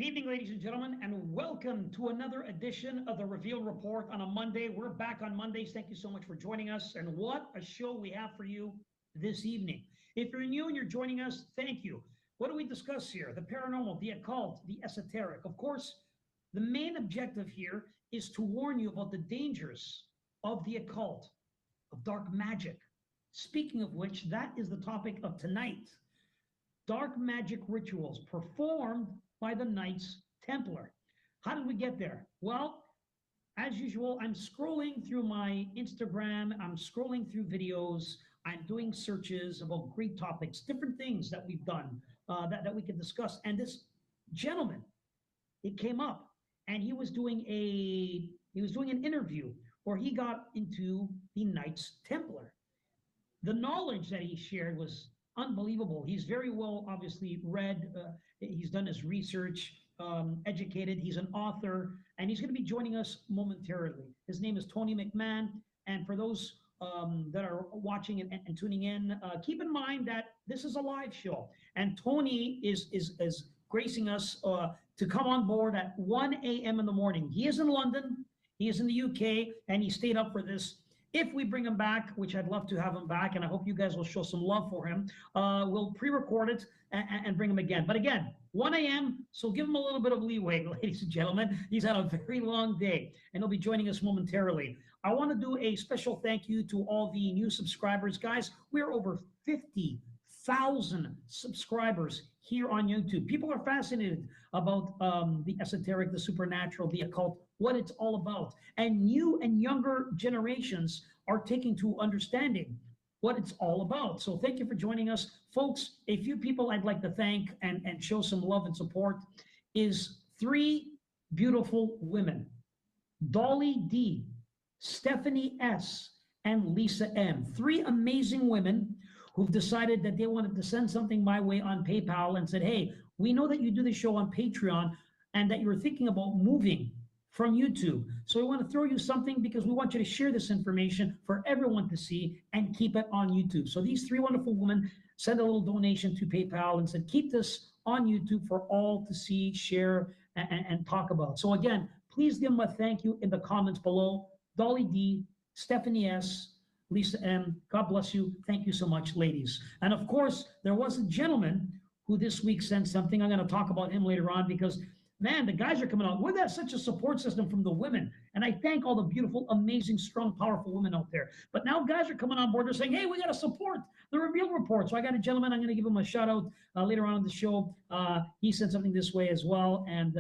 evening, ladies and gentlemen, and welcome to another edition of the Reveal Report on a Monday. We're back on Mondays. Thank you so much for joining us, and what a show we have for you this evening. If you're new and you're joining us, thank you. What do we discuss here? The paranormal, the occult, the esoteric. Of course, the main objective here is to warn you about the dangers of the occult, of dark magic. Speaking of which, that is the topic of tonight. Dark Magick Rituals performed by the Knights Templar. How did we get there? Well, as usual, I'm scrolling through my Instagram, I'm scrolling through videos, I'm doing searches about great topics, different things that we've done that we can discuss. And this gentleman, it came up, and he was doing an interview where he got into the Knights Templar. The knowledge that he shared was unbelievable. He's very well, obviously, read. He's done his research, educated. He's an author, and he's going to be joining us momentarily. His name is Tony McMahon. And for those that are watching and tuning in, keep in mind that this is a live show. And Tony is gracing us to come on board at 1 a.m. in the morning. He is in London. He is in the UK, and he stayed up for this. If we bring him back, which I'd love to have him back, and I hope you guys will show some love for him, we'll pre-record it and bring him again. But again, 1 a.m., so give him a little bit of leeway, ladies and gentlemen. He's had a very long day, and he'll be joining us momentarily. I want to do a special thank you to all the new subscribers. Guys, we're over 50,000 subscribers here on YouTube. People are fascinated about the esoteric, the supernatural, the occult, what it's all about. And new and younger generations are taking to understanding what it's all about. So thank you for joining us. Folks, a few people I'd like to thank and show some love and support is three beautiful women: Dolly D, Stephanie S, and Lisa M. Three amazing women who've decided that they wanted to send something my way on PayPal and said, hey, we know that you do the show on Patreon and that you were thinking about moving from YouTube. So we want to throw you something because we want you to share this information for everyone to see and keep it on YouTube. So these three wonderful women sent a little donation to PayPal and said, keep this on YouTube for all to see, share, and talk about. So again, please give them a thank you in the comments below. Dolly D, Stephanie S, Lisa M, God bless you. Thank you so much, ladies. And of course, there was a gentleman who this week sent something. I'm going to talk about him later on because, man, the guys are coming out. We've got such a support system from the women. And I thank all the beautiful, amazing, strong, powerful women out there. But now guys are coming on board. They're saying, hey, we got to support the Reveal Report. So I got a gentleman. I'm going to give him a shout out later on in the show. He sent something this way as well. And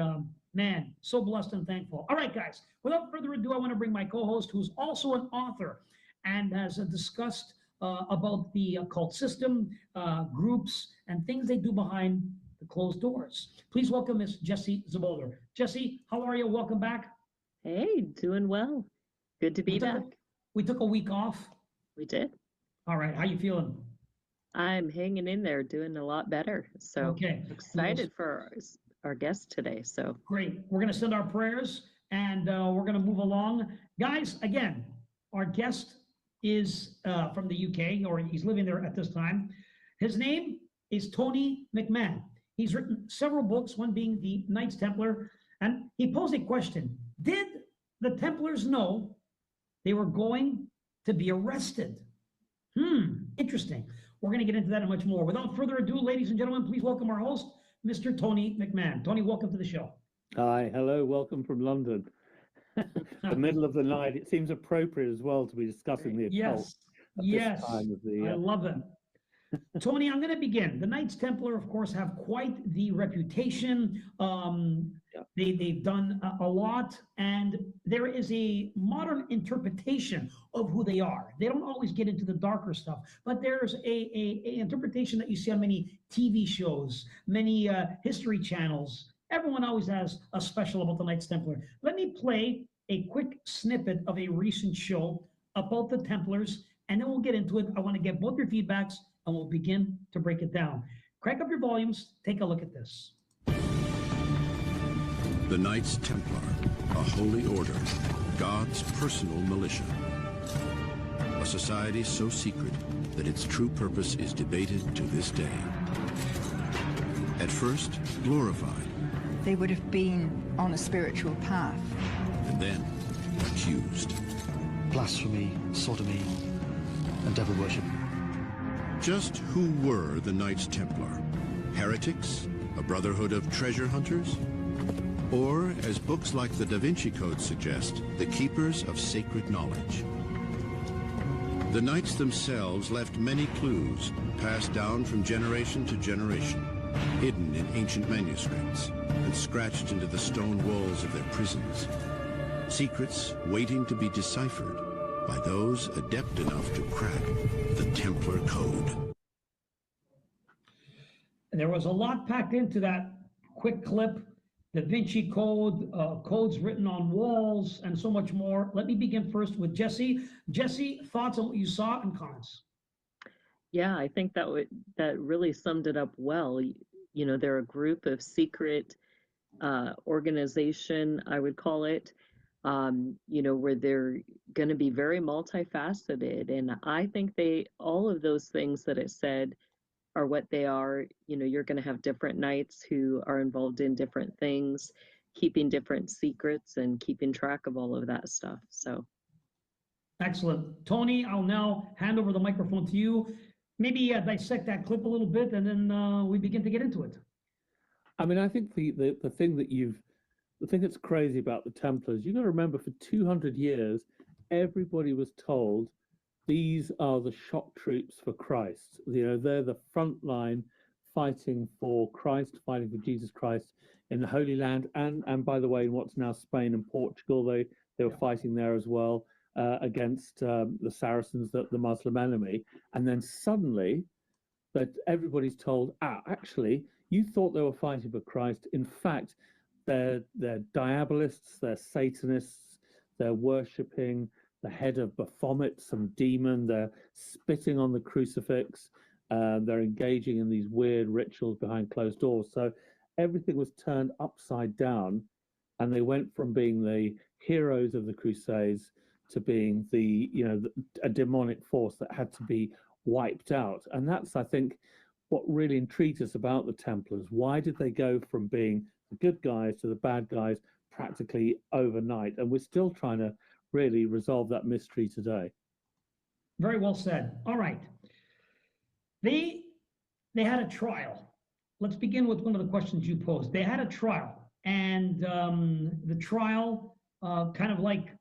man, so blessed and thankful. All right, guys, without further ado, I want to bring my co-host, who's also an author and has discussed about the occult system, groups, and things they do behind the closed doors. Please welcome Miss Jessie Czebotar. Jessie, how are you? Welcome back. Hey, doing well. Good to be back. We took a week off. We did. All right, how you feeling? I'm hanging in there, doing a lot better. So okay, excited for our guest today. So great. We're going to send our prayers and we're going to move along. Guys, again, our guest is from the UK, or he's living there at this time. His name is Tony McMahon. He's written several books, one being the Knights Templar, and he posed a question. Did the Templars know they were going to be arrested? Interesting. We're going to get into that and much more. Without further ado, ladies and gentlemen, please welcome our host, Mr. Tony McMahon. Tony, welcome to the show. Hi, hello, welcome from London. The middle of the night. It seems appropriate as well to be discussing the occult. Yes, I love it. Tony, I'm going to begin. The Knights Templar, of course, have quite the reputation. They've done a lot, and there is a modern interpretation of who they are. They don't always get into the darker stuff, but there's a interpretation that you see on many TV shows, many history channels. Everyone always has a special about the Knights Templar. Let me play a quick snippet of a recent show about the Templars, and then we'll get into it. I want to get both your feedbacks, and we'll begin to break it down. Crank up your volumes. Take a look at this. The Knights Templar, a holy order, God's personal militia. A society so secret that its true purpose is debated to this day. At first, glorified, they would have been on a spiritual path. And then accused. Blasphemy, sodomy, and devil worship. Just who were the Knights Templar? Heretics? A brotherhood of treasure hunters? Or, as books like the Da Vinci Code suggest, the keepers of sacred knowledge? The Knights themselves left many clues, passed down from generation to generation, hidden in ancient manuscripts and scratched into the stone walls of their prisons. Secrets waiting to be deciphered by those adept enough to crack the Templar Code. And there was a lot packed into that quick clip. Da Vinci Code, codes written on walls, and so much more. Let me begin first with Jessie. Jessie, thoughts on what you saw and comments? Yeah, I think that really summed it up well. You know, they're a group of secret organization, I would call it, you know, where they're going to be very multifaceted. And I think all of those things that it said are what they are. You know, you're going to have different knights who are involved in different things, keeping different secrets and keeping track of all of that stuff. So. Excellent. Tony, I'll now hand over the microphone to you. Maybe dissect that clip a little bit, and then we begin to get into it. I mean, I think the thing that's crazy about the Templars, you've got to remember, for 200 years, everybody was told these are the shock troops for Christ. You know, they're the front line fighting for Christ, fighting for Jesus Christ in the Holy Land, and by the way, in what's now Spain and Portugal, they were fighting there as well against the Saracens, the Muslim enemy. And then suddenly, that everybody's told, actually, you thought they were fighting for Christ. In fact, they're diabolists, they're Satanists, they're worshipping the head of Baphomet, some demon, they're spitting on the crucifix, they're engaging in these weird rituals behind closed doors. So everything was turned upside down, and they went from being the heroes of the Crusades to being a demonic force that had to be wiped out. And that's, I think, what really intrigued us about the Templars. Why did they go from being the good guys to the bad guys practically overnight? And we're still trying to really resolve that mystery today. Very well said. All right. They had a trial. Let's begin with one of the questions you posed. They had a trial, and the trial kind of like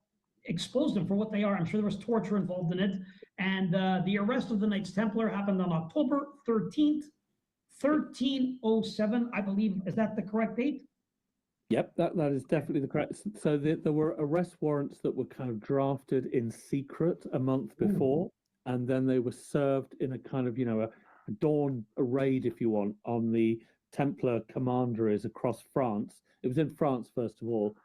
exposed them for what they are. I'm sure there was torture involved in it. And the arrest of the Knights Templar happened on October 13th, 1307, I believe. Is that the correct date? Yep, that is definitely the correct. So there were arrest warrants that were kind of drafted in secret a month before, and then they were served in a kind of, a dawn raid, if you want, on the Templar commanderies across France. It was in France, first of all,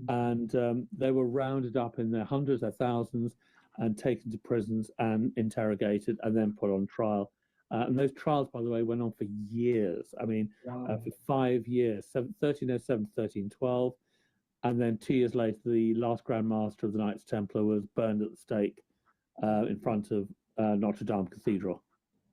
and they were rounded up in their hundreds, their thousands, and taken to prisons and interrogated and then put on trial. And those trials, by the way, went on for years. I mean, for 5 years, 1307 to 1312. And then 2 years later, the last Grand Master of the Knights Templar was burned at the stake in front of Notre Dame Cathedral.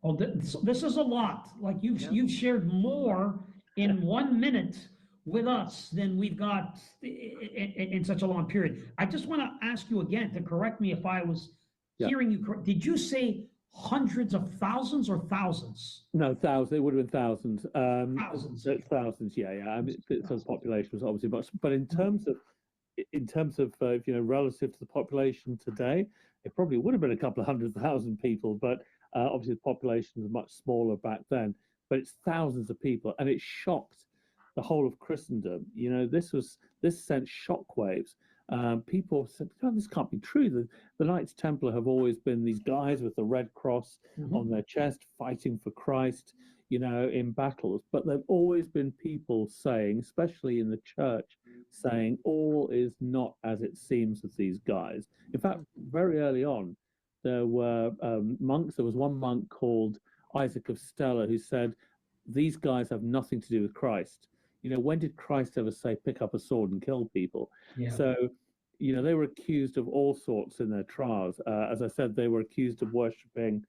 Oh, this is a lot. Like you've shared more in 1 minute with us than we've got in such a long period. I just want to ask you again to correct me if I was hearing you correct. Did you say hundreds of thousands or thousands? No, thousands. It would have been thousands. Thousands. Thousands. Yeah. I mean, so the population was obviously much, but in terms of relative to the population today, it probably would have been a couple of 100,000 people. But obviously, the population was much smaller back then. But it's thousands of people, and it shocked the whole of Christendom. This sent shockwaves. People said, "God, this can't be true." The Knights Templar have always been these guys with the red cross on their chest, fighting for Christ, in battles. But there've always been people saying, especially in the church, saying all is not as it seems with these guys. In fact, very early on, there were monks. There was one monk called Isaac of Stella who said, "These guys have nothing to do with Christ." When did Christ ever say, pick up a sword and kill people? Yeah. So, they were accused of all sorts in their trials. As I said, they were accused of worshipping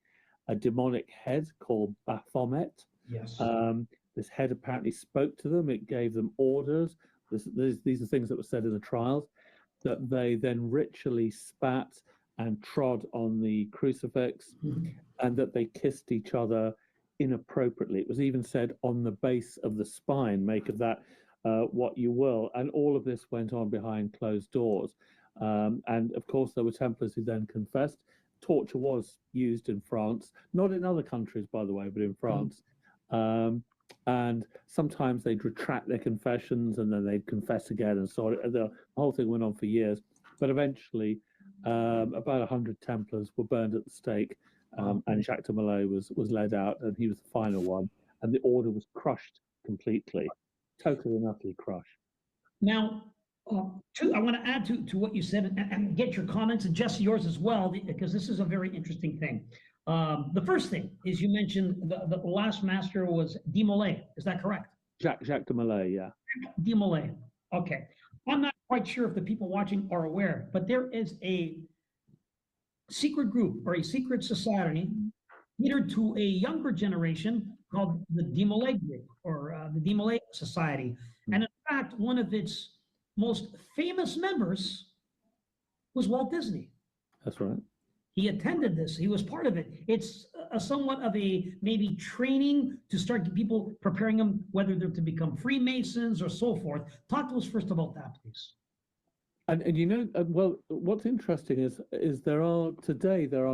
a demonic head called Baphomet. Yes. This head apparently spoke to them. It gave them orders. These are things that were said in the trials, that they then ritually spat and trod on the crucifix, and that they kissed each other inappropriately. It was even said on the base of the spine, make of that what you will. And all of this went on behind closed doors. And of course, there were Templars who then confessed. Torture was used in France, not in other countries, by the way, but in France. And sometimes they'd retract their confessions and then they'd confess again. And so the whole thing went on for years. But eventually, about 100 Templars were burned at the stake. And Jacques de Molay was led out, and he was the final one. And the order was crushed completely, totally and utterly crushed. Now, I want to add to what you said and get your comments, and Jesse, yours as well, because this is a very interesting thing. The first thing is you mentioned the last master was de Molay. Is that correct? Jacques de Molay, yeah. De Molay. Okay. I'm not quite sure if the people watching are aware, but there is a secret group or a secret society catered to a younger generation called the de Molay group, or the de Molay Society. And in fact, one of its most famous members was Walt Disney. That's right. He attended this. He was part of it. It's a somewhat of a maybe training to start people, preparing them, whether they're to become Freemasons or so forth. Talk to us first about that, please. And you know, well, what's interesting is there are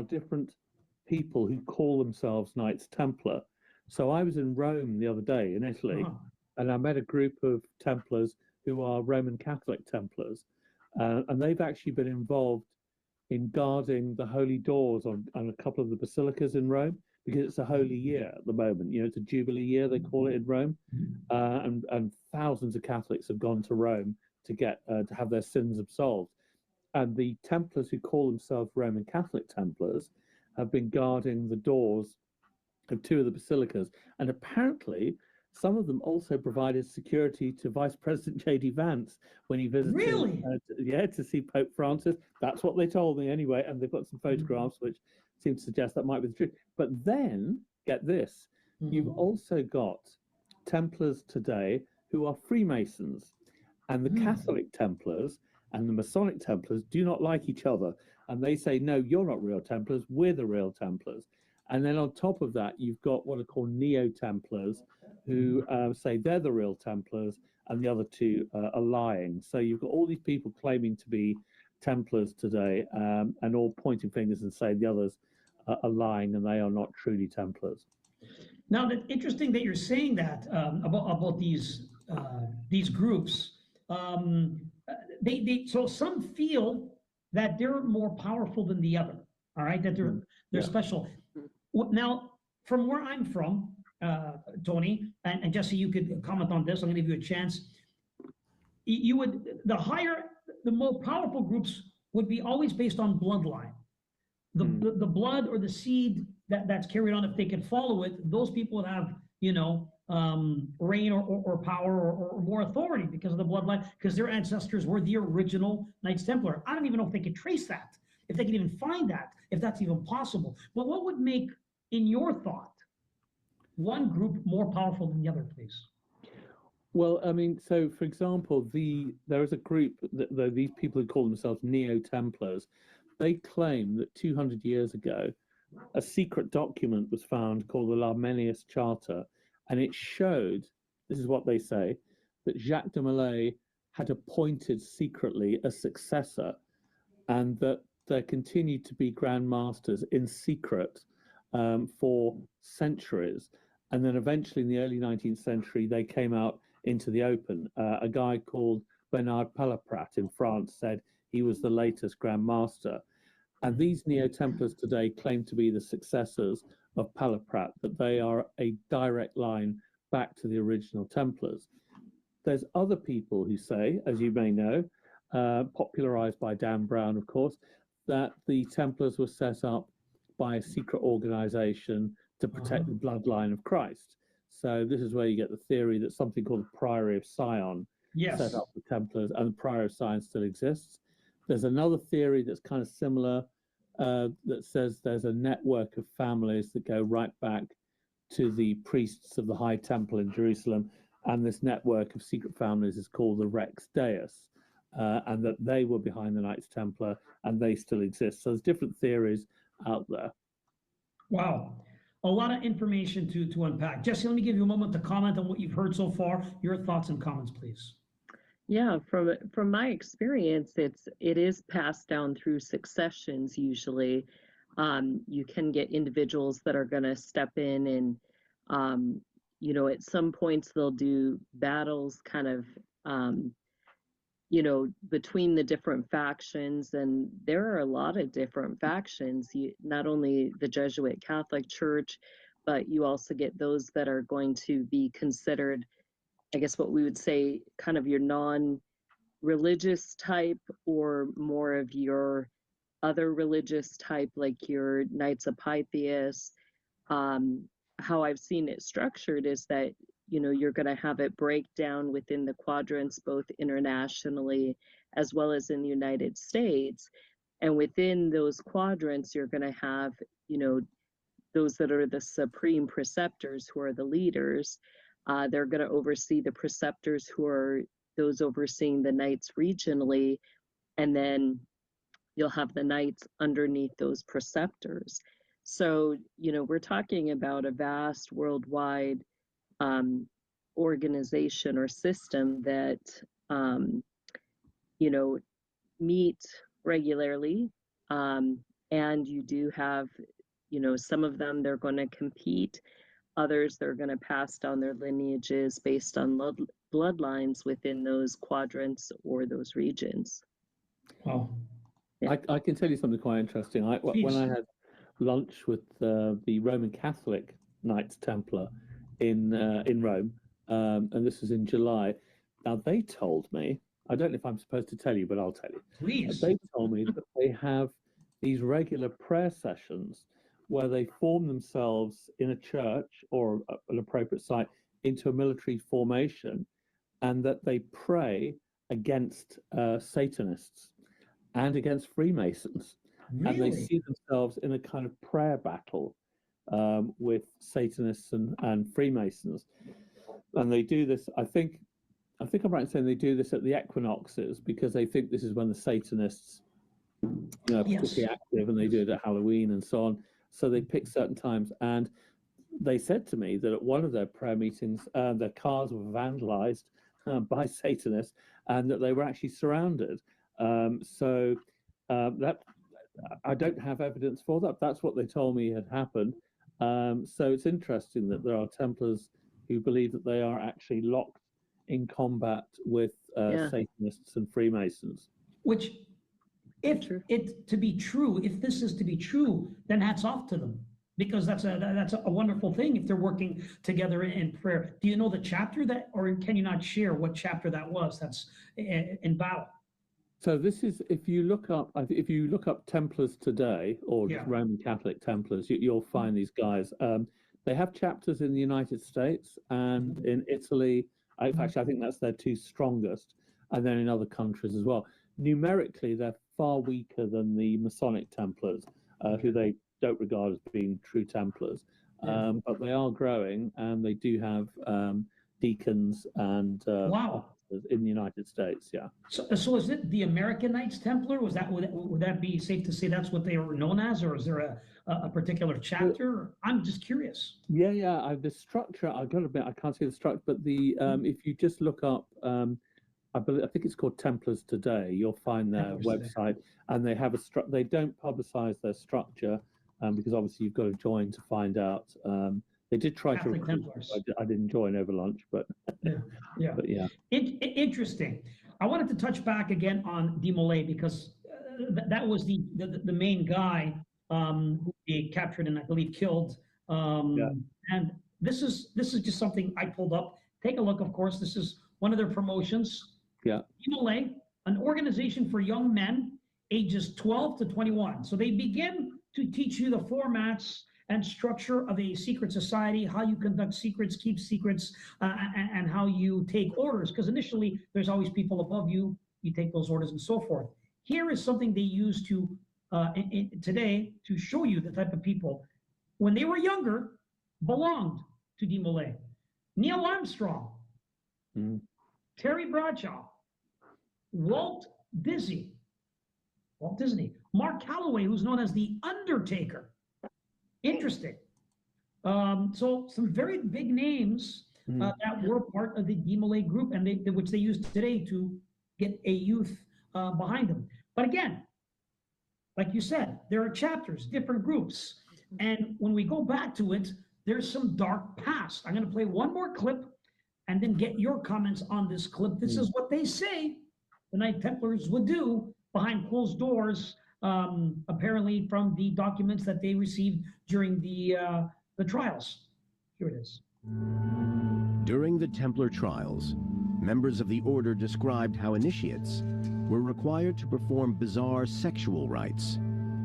different people who call themselves Knights Templar. So I was in Rome the other day in Italy, and I met a group of Templars who are Roman Catholic Templars, and they've actually been involved in guarding the holy doors on a couple of the basilicas in Rome, because it's a holy year at the moment. You know, it's a Jubilee year, they call it in Rome, and thousands of Catholics have gone to Rome to get to have their sins absolved. And the Templars who call themselves Roman Catholic Templars have been guarding the doors of two of the basilicas, and apparently some of them also provided security to Vice President J.D. Vance when he visited. Really? To see Pope Francis. That's what they told me anyway, and they've got some photographs which seem to suggest that might be the truth. But then, get this, you've also got Templars today who are Freemasons, and the Catholic Templars and the Masonic Templars do not like each other, and they say, no, you're not real Templars, we're the real Templars. And then on top of that, you've got what are called Neo-Templars, who say they're the real Templars, and the other two are lying. So you've got all these people claiming to be Templars today, and all pointing fingers and saying the others are lying, and they are not truly Templars. Now, it's interesting that you're saying that about these groups. So some feel that they're more powerful than the other. All right, that they're special. Now, from where I'm from, Tony and Jesse, you could comment on this. I'm going to give you a chance. The more powerful groups would be always based on bloodline. The blood or the seed that's carried on, if they can follow it, those people would have, reign or power or more authority because of the bloodline, because their ancestors were the original Knights Templar. I don't even know if they could trace that, if they could even find that, if that's even possible. But what would make, in your thought, one group more powerful than the other, please? Well, I mean, so for example, there is a group that these people who call themselves Neo-Templars. They claim that 200 years ago, a secret document was found called the L'Armenius Charter, and it showed, this is what they say, that Jacques de Molay had appointed secretly a successor, and that there continued to be Grand Masters in secret for centuries. And then eventually in the early 19th century, they came out into the open. A guy called Bernard Palaprat in France said he was the latest Grand Master. And these Neo-Templars today claim to be the successors of Palaprat, that they are a direct line back to the original Templars. There's other people who say, as you may know, popularized by Dan Brown, of course, that the Templars were set up by a secret organization to protect the bloodline of Christ. So this is where you get the theory that something called the Priory of Sion set up the Templars, and the Priory of Sion still exists. There's another theory that's kind of similar that says there's a network of families that go right back to the priests of the High Temple in Jerusalem, and this network of secret families is called the Rex Deus, and that they were behind the Knights Templar, and they still exist. So there's different theories out there. Wow. A lot of information to unpack. Jesse, let me give you a moment to comment on what you've heard so far. Your thoughts and comments, please. Yeah, from my experience, it is passed down through successions usually. You can get individuals that are going to step in and, at some points they'll do battles kind of, between the different factions. And there are a lot of different factions, not only the Jesuit Catholic Church, but you also get those that are going to be considered, I guess what we would say, kind of your non-religious type, or more of your other religious type, like your Knights of Pythias. How I've seen it structured is that, you're going to have it break down within the quadrants, both internationally as well as in the United States. And within those quadrants, you're going to have, those that are the supreme preceptors, who are the leaders. They're going to oversee the preceptors, who are those overseeing the knights regionally. And then you'll have the knights underneath those preceptors. So, we're talking about a vast worldwide organization or system that, meet regularly. And you do have, some of them, they're going to compete. Others, they're going to pass down their lineages based on bloodlines within those quadrants or those regions. Wow. Yeah. I can tell you something quite interesting. When I had lunch with the Roman Catholic Knights Templar in Rome, and this was in July. Now they told me, I don't know if I'm supposed to tell you, but I'll tell you. Please. They told me that they have these regular prayer sessions where they form themselves in a church or an appropriate site into a military formation, and that they pray against Satanists and against Freemasons. Really? And they see themselves in a kind of prayer battle with Satanists and Freemasons. And they do this, I think I'm right in saying they do this at the equinoxes, because they think this is when the Satanists, particularly active, and they do it at Halloween and so on. So they pick certain times. And they said to me that at one of their prayer meetings, their cars were vandalized by Satanists, and that they were actually surrounded. That I don't have evidence for that. That's what they told me had happened. So it's interesting that there are Templars who believe that they are actually locked in combat with Satanists and Freemasons. Which, if this is to be true, then hats off to them, because that's a wonderful thing if they're working together in prayer. Do you know the chapter or can you not share what chapter that was? That's in battle. So this is, if you look up Templars today, or just Roman Catholic Templars, you'll find these guys. They have chapters in the United States and in Italy. Actually, I think that's their two strongest, and then in other countries as well. Numerically, they're far weaker than the Masonic Templars, who they don't regard as being true Templars. But they are growing, and they do have deacons and in the United States. Yeah. So is it the American Knights Templar? Would that be safe to say that's what they were known as, or is there a particular chapter? I'm just curious. Yeah. The structure, I've got to admit, I can't see the structure, but the if you just look up, I think it's called Templars Today, you'll find their website, and they have they don't publicize their structure, because obviously you've got to join to find out. They did try to recruit. I didn't join over lunch, but yeah. But yeah. Interesting. I wanted to touch back again on De Molay, because that was the main guy who they captured and I believe killed. And this is just something I pulled up. Take a look. Of course, this is one of their promotions. Yeah. De Molay, an organization for young men ages 12 to 21. So they begin to teach you the formats and structure of a secret society, how you conduct secrets, keep secrets, and how you take orders. Because initially, there's always people above you. You take those orders and so forth. Here is something they use today to show you the type of people. When they were younger, belonged to de Molay. Neil Armstrong, Terry Bradshaw, Walt Disney, Mark Calloway, who's known as the Undertaker. Interesting. So some very big names that were part of the de Molay group, and which they use today to get a youth behind them. But again, like you said, there are chapters, different groups. And when we go back to it, there's some dark past. I'm going to play one more clip and then get your comments on this clip. This is what they say the Knight Templars would do behind closed doors, apparently from the documents that they received during the trials. Here it is. During the Templar trials, members of the order described how initiates were required to perform bizarre sexual rites,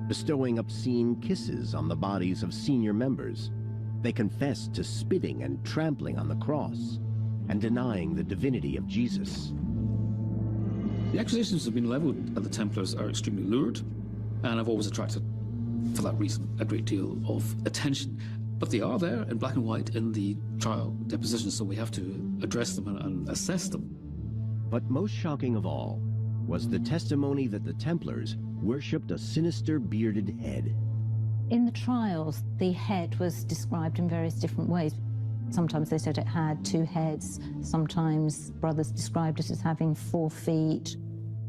bestowing obscene kisses on the bodies of senior members. They confessed to spitting and trampling on the cross and denying the divinity of Jesus. The accusations that have been leveled at the Templars are extremely lurid and have always attracted, for that reason, a great deal of attention. But they are there in black and white in the trial depositions, so we have to address them and assess them. But most shocking of all was the testimony that the Templars worshipped a sinister bearded head. In the trials, the head was described in various different ways. Sometimes they said it had 2 heads. Sometimes brothers described it as having 4 feet.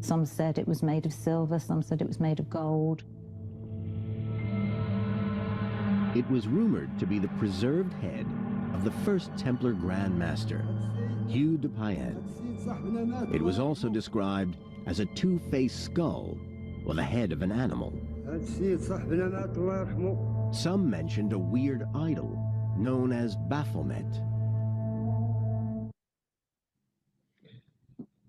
Some said it was made of silver. Some said it was made of gold. It was rumored to be the preserved head of the first Templar Grand Master, Hugh de Payens. It was also described as a 2-faced skull with a head of an animal. Some mentioned a weird idol known as Baphomet.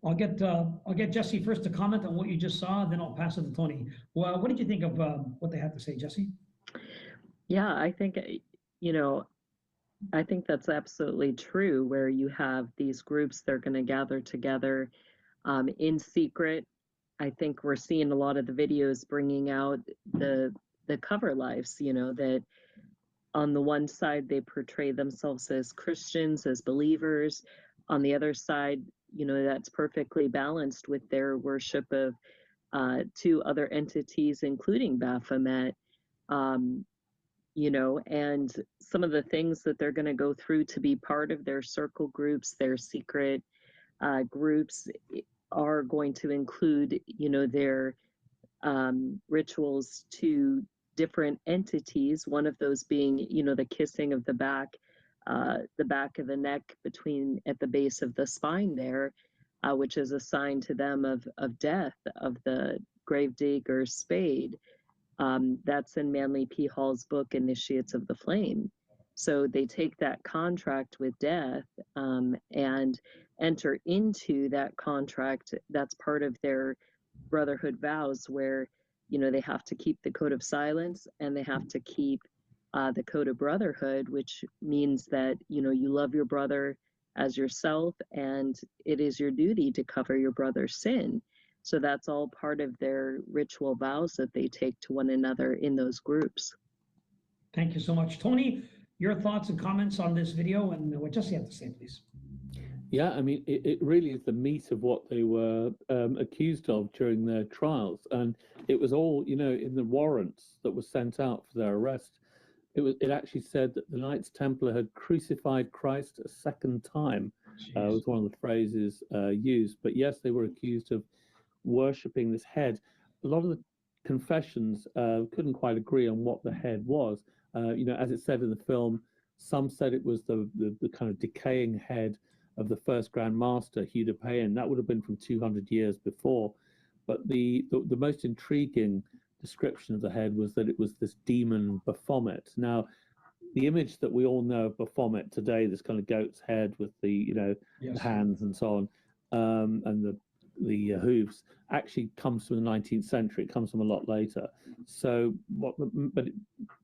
I'll get Jesse first to comment on what you just saw, then I'll pass it to Tony. Well, what did you think of what they had to say, Jesse? Yeah, I think, I think that's absolutely true, where you have these groups, they're going to gather together in secret. I think we're seeing a lot of the videos bringing out the cover lives, that on the one side, they portray themselves as Christians, as believers. On the other side, that's perfectly balanced with their worship of 2 other entities, including Baphomet. And some of the things that they're going to go through to be part of their circle groups, their secret groups, are going to include, their rituals to different entities. One of those being, the kissing of the back of the neck at the base of the spine there, which is a sign to them of death, of the gravedigger's spade. That's in Manly P. Hall's book, Initiates of the Flame. So they take that contract with death and enter into that contract. That's part of their brotherhood vows, where, they have to keep the code of silence and they have to keep the code of brotherhood, which means that, you love your brother as yourself, and it is your duty to cover your brother's sin. So that's all part of their ritual vows that they take to one another in those groups. Thank you so much. Tony, your thoughts and comments on this video and what Jesse had to say, please. Yeah, I mean, it really is the meat of what they were accused of during their trials. And it was all, in the warrants that were sent out for their arrest. It actually said that the Knights Templar had crucified Christ a second time. Was one of the phrases used. But yes, they were accused of worshipping this head. A lot of the confessions couldn't quite agree on what the head was. As it said in the film, some said it was the kind of decaying head of the first Grand Master, Hugh de Payens. That would have been from 200 years before. But the most intriguing description of the head was that it was this demon Baphomet. Now, the image that we all know of Baphomet today, this kind of goat's head with the the hands and so on, and the hooves, actually comes from the 19th century. It comes from a lot later. So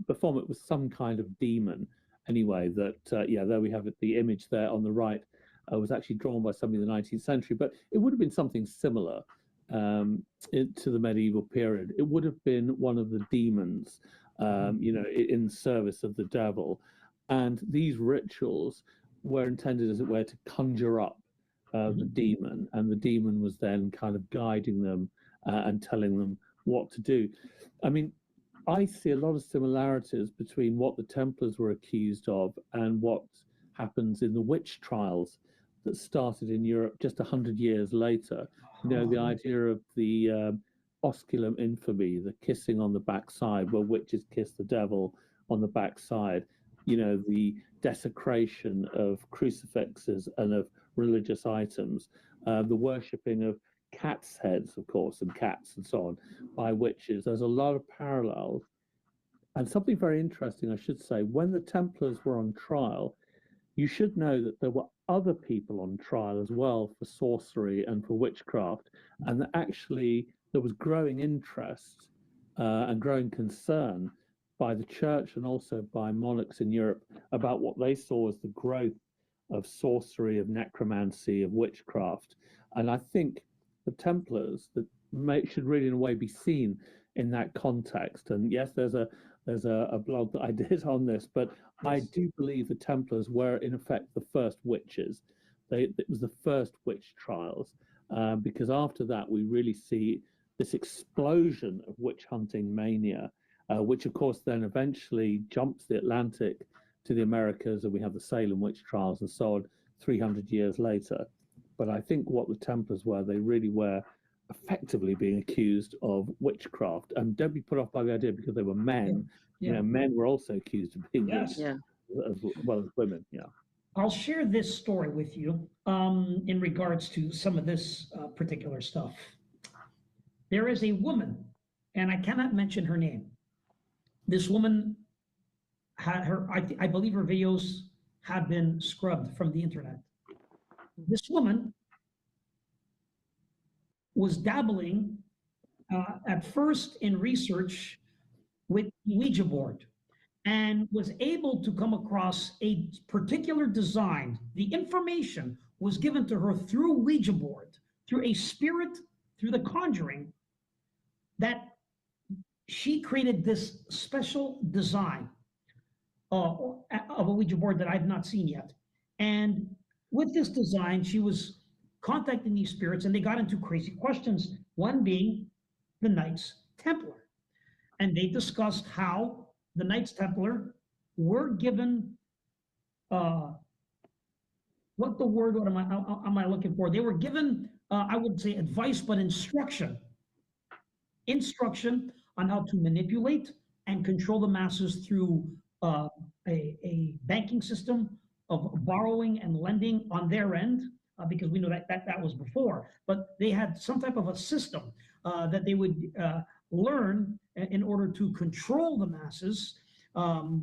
Baphomet was some kind of demon anyway. That there we have it. The image there on the right was actually drawn by somebody in the 19th century, but it would have been something similar to the medieval period. It would have been one of the demons, in service of the devil. And these rituals were intended, as it were, to conjure up the demon, and the demon was then kind of guiding them and telling them what to do. I mean, I see a lot of similarities between what the Templars were accused of and what happens in the witch trials that started in Europe just 100 years later. You know, the idea of the osculum infami, the kissing on the backside, where witches kiss the devil on the backside. You know, the desecration of crucifixes and of religious items, the worshipping of cats' heads, of course, and cats and so on by witches. There's a lot of parallels. And something very interesting, I should say, when the Templars were on trial, you should know that there were other people on trial as well for sorcery and for witchcraft, and that actually there was growing interest and growing concern by the church and also by monarchs in Europe about what they saw as the growth of sorcery, of necromancy, of witchcraft. And I think the Templars should really, in a way, be seen in that context. And yes, there's a blog that I did on this, but I do believe the Templars were, in effect, the first witches. It was the first witch trials, because after that, we really see this explosion of witch hunting mania, which, of course, then eventually jumps the Atlantic to the Americas, and we have the Salem witch trials and so on 300 years later. But I think what the Templars were, they really were effectively being accused of witchcraft. And don't be put off by the idea, because they were men. Yeah. You know, men were also accused of being Yes. witches, as well as women. Yeah. I'll share this story with you in regards to some of this particular stuff. There is a woman, and I cannot mention her name. This woman had I believe her videos have been scrubbed from the internet. This woman was dabbling at first in research with Ouija board, and was able to come across a particular design. The information was given to her through Ouija board, through a spirit, through the conjuring, that she created this special design of a Ouija board that I've not seen yet. And with this design, she was contacting these spirits, and they got into crazy questions, one being the Knights Templar. And they discussed how the Knights Templar were given, what am I looking for? They were given, I would say advice, but instruction on how to manipulate and control the masses through a banking system of borrowing and lending on their end, because we know that was before, but they had some type of a system that they would learn in order to control the masses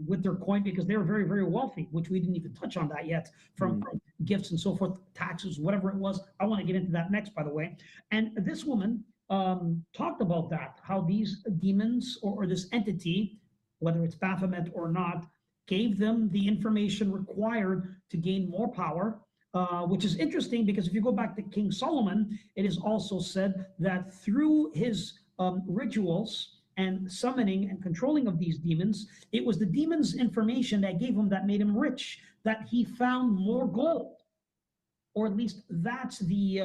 with their coin, because they were very, very wealthy, which we didn't even touch on that yet, from gifts and so forth, taxes, whatever it was. I want to get into that next, by the way. And this woman talked about that, how these demons or this entity, whether it's Baphomet or not, gave them the information required to gain more power, which is interesting, because if you go back to King Solomon, it is also said that through his rituals and summoning and controlling of these demons, it was the demons' information that made him rich, that he found more gold, or at least that's the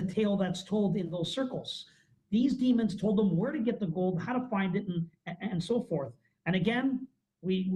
tale that's told in those circles. These demons told him where to get the gold, how to find it, and so forth. And again, we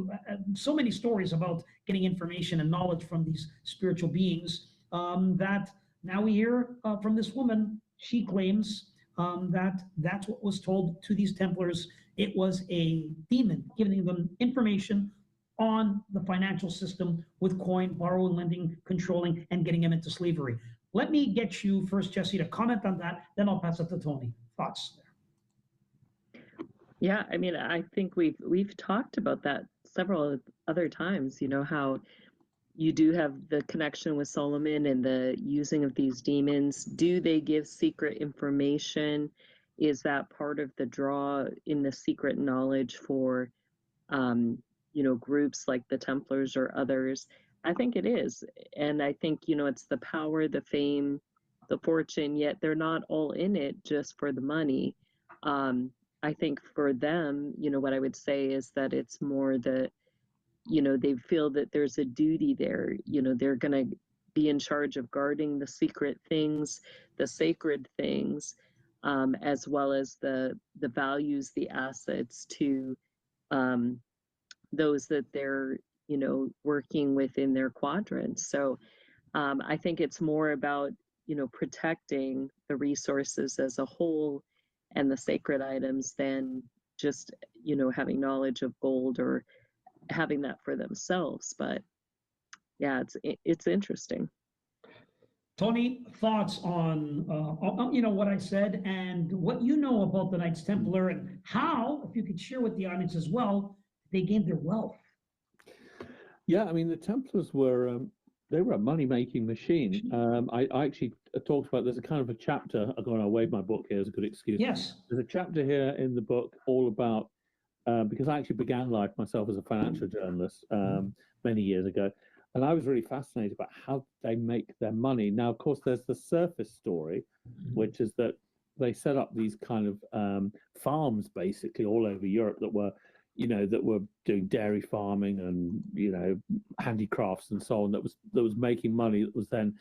so many stories about getting information and knowledge from these spiritual beings, that now we hear from this woman. She claims that that's what was told to these Templars. It was a demon giving them information on the financial system with coin, borrowing, lending, controlling, and getting them into slavery. Let me get you first, Jessie, to comment on that, then I'll pass it to Tony. Thoughts? Yeah, I mean, I think we've talked about that several other times, you know, how you do have the connection with Solomon and the using of these demons. Do they give secret information? Is that part of the draw in the secret knowledge for, you know, groups like the Templars or others? I think it is. And I think, you know, it's the power, the fame, the fortune, yet they're not all in it just for the money. I think for them, you know, what I would say is that it's more the you know, they feel that there's a duty there. You know, they're going to be in charge of guarding the secret things, the sacred things, as well as the values, the assets to those that they're, you know, working within their quadrants. So I think it's more about, you know, protecting the resources as a whole and the sacred items than just, you know, having knowledge of gold or having that for themselves. But yeah, it's interesting. Tony, thoughts on you know, what I said and what you know about the Knights Templar, and how, if you could share with the audience as well, they gained their wealth. Yeah, I mean, the Templars were they were a money-making machine. I actually talked about, there's a kind of a chapter, I'm going to wave my book here as a good excuse. Yes. There's a chapter here in the book all about, because I actually began life myself as a financial journalist many years ago, and I was really fascinated about how they make their money. Now, of course, there's the surface story, which is that they set up these kind of farms basically all over Europe that were, you know, that were doing dairy farming and, you know, handicrafts and so on, that was making money that was then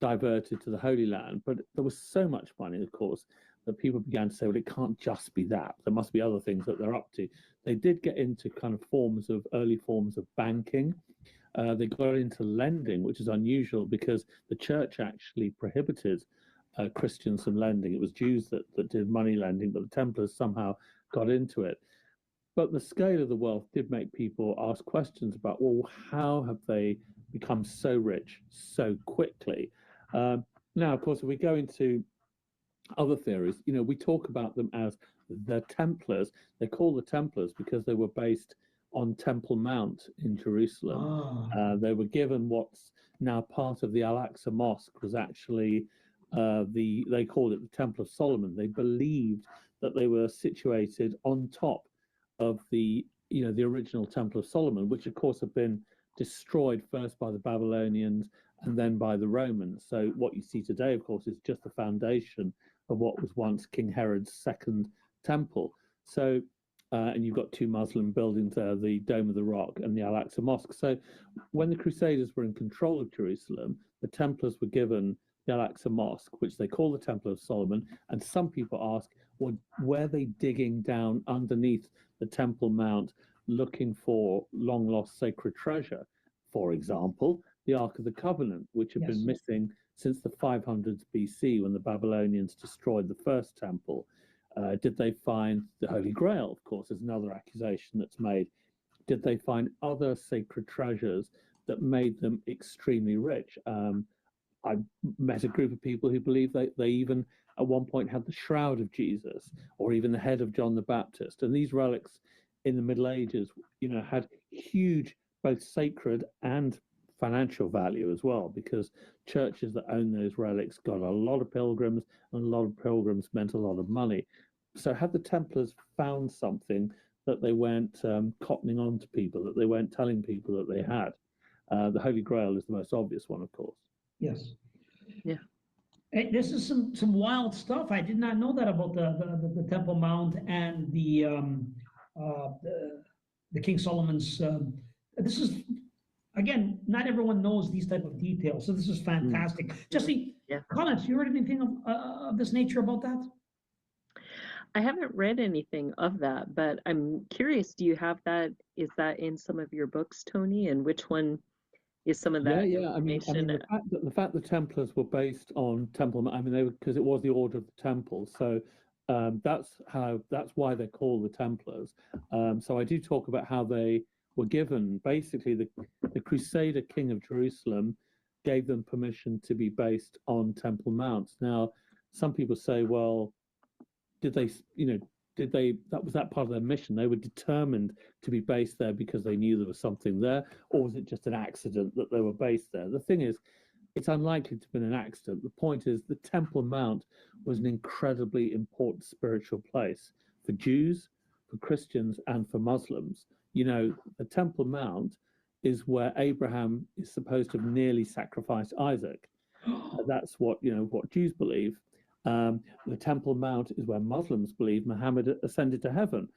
diverted to the Holy Land. But there was so much money, of course, that people began to say, well, it can't just be that. There must be other things that they're up to. They did get into kind of early forms of banking. They got into lending, which is unusual because the church actually prohibited Christians from lending. It was Jews that did money lending, but the Templars somehow got into it. But the scale of the wealth did make people ask questions about, well, how have they become so rich so quickly? Now, of course, if we go into other theories, you know, we talk about them as the Templars. They're called the Templars because they were based on Temple Mount in Jerusalem. They were given what's now part of the Al-Aqsa Mosque, was actually they called it the Temple of Solomon. They believed that they were situated on top of the, you know, the original Temple of Solomon, which of course had been destroyed first by the Babylonians and then by the Romans. So what you see today, of course, is just the foundation of what was once King Herod's second temple. So and you've got two Muslim buildings there, the Dome of the Rock and the Al-Aqsa Mosque. So when the Crusaders were in control of Jerusalem, the Templars were given the Al-Aqsa Mosque, which they call the Temple of Solomon. And some people ask, well, were they digging down underneath the Temple Mount looking for long lost sacred treasure? For example, the Ark of the Covenant, which had been missing since the 500s BC when the Babylonians destroyed the first temple. Did they find the Holy Grail? Of course, is another accusation that's made. Did they find other sacred treasures that made them extremely rich? I met a group of people who believe they even at one point had the shroud of Jesus or even the head of John the Baptist. And these relics in the Middle Ages, you know, had huge both sacred and financial value as well, because churches that own those relics got a lot of pilgrims, and a lot of pilgrims meant a lot of money. So had the Templars found something that they weren't cottoning on to people, that they weren't telling people that they had? The Holy Grail is the most obvious one, of course. Yes. Yeah. Hey, this is some wild stuff. I did not know that about the Temple Mount and the King Solomon's. This is, again, not everyone knows these type of details, so this is fantastic. Jesse, comments? You heard anything of this nature about that? I haven't read anything of that, but I'm curious. Do you have that? Is that in some of your books, Tony? And which one is some of that? Yeah. I mean, the fact the Templars were based on Temple, I mean, they were, because it was the Order of the Temple. So that's why they're called the Templars. So I do talk about how they were given, basically the Crusader King of Jerusalem gave them permission to be based on Temple Mount. Now, some people say, well, was that part of their mission? They were determined to be based there because they knew there was something there, or was it just an accident that they were based there? The thing is, it's unlikely to have been an accident. The point is, the Temple Mount was an incredibly important spiritual place for Jews, for Christians, and for Muslims. You know, the Temple Mount is where Abraham is supposed to have nearly sacrificed Isaac. That's what Jews believe. The Temple Mount is where Muslims believe Muhammad ascended to heaven.